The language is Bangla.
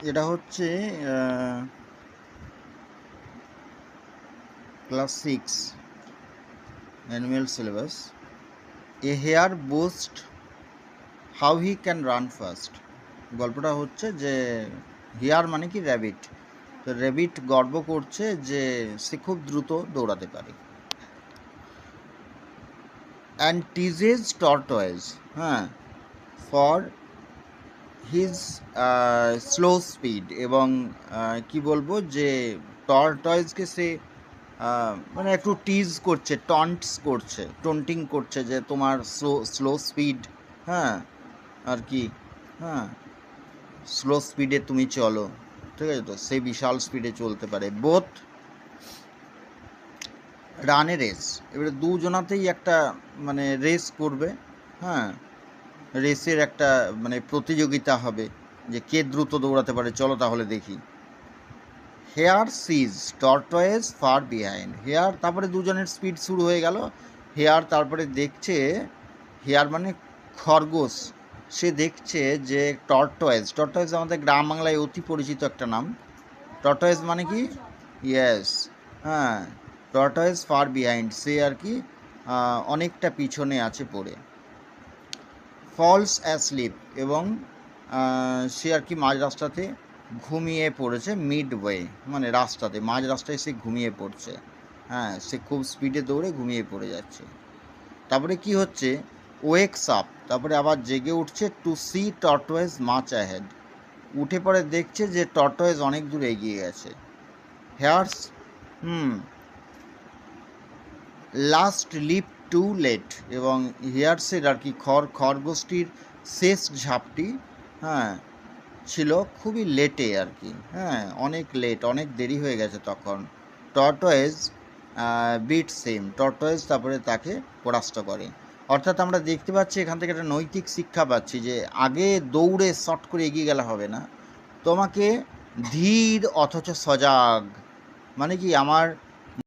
এটা হচ্ছে class 6 annual syllabus. A hare boast how he can run fast. গল্পটা হচ্ছে যে হেয়ার মানে কি র্যাবিট, তো র্যাবিট গর্ব করছে যে সে খুব দ্রুত দৌড়াতে পারে। অ্যান্ড টিজেস টর্টয়েজ, হ্যাঁ, ফর হিজ স্লো স্পিড, এবং কি বলবো যে টর্টয়েজকে সে মানে একটু টিজ করছে, টন্টস করছে, টন্টিং করছে যে তোমার স্লো স্লো স্পিড, হ্যাঁ আর কি, হ্যাঁ স্লো স্পিডে তুমি চলো, ঠিক আছে, তো সে বিশাল স্পিডে চলতে পারে। বোথ রানে রেস, এবারে দুজনাতেই একটা মানে রেস করবে, হ্যাঁ রেসের একটা মানে প্রতিযোগিতা হবে যে কে দ্রুত দৌড়াতে পারে, চলো তাহলে দেখি। হেয়ার সিজ টর্টয়েস ফার বিহাইন্ড, হেয়ার তারপরে দুজনের স্পিড শুরু হয়ে গেল। হেয়ার তারপরে দেখছে, হেয়ার মানে খরগোশ, সে দেখছে যে টর্টয়েস, টর্টয়েস আমাদের গ্রাম বাংলায় অতি পরিচিত একটা নাম। টর্টয়েস মানে কি, ইয়েস, হ্যাঁ টর্টয়েস ফার বিহাইন্ড, সে আর কি অনেকটা পিছনে আছে পড়ে। ফলস অ্যাসলিপ, এবং সে আর কি মাঝ রাস্তাতে ঘুমিয়ে পড়েছে, মিড ওয়ে মানে রাস্তাতে, মাঝ রাস্তায় সে ঘুমিয়ে পড়ছে, হ্যাঁ সে খুব স্পিডে দৌড়ে ঘুমিয়ে পড়ে যাচ্ছে। তারপরে কি হচ্ছে, ওয়েকস আপ, তারপরে আবার জেগে উঠছে, to see tortoise much ahead, উঠে পড়ে দেখছে যে টর্টয়েস অনেক দূর এগিয়ে গেছে। Hare's last leap too late, এবং হেয়ার্সের আর কি খরগোষ্ঠীর শেষ ঝাপটি, হ্যাঁ ছিল খুবই লেটে আর কি, হ্যাঁ অনেক লেট, অনেক দেরি হয়ে গেছে তখন। টর্টয়েস বিট সেম, টর্টয়েস তারপরে তাকে পরাস্ত করে। অর্থাৎ আমরা দেখতে পাচ্ছি এখান থেকে একটা নৈতিক শিক্ষা পাচ্ছি যে আগে দৌড়ে শট করে এগিয়ে গেলে হবে না, তোমাকে ধীর অথচ সজাগ, মানে কি আমার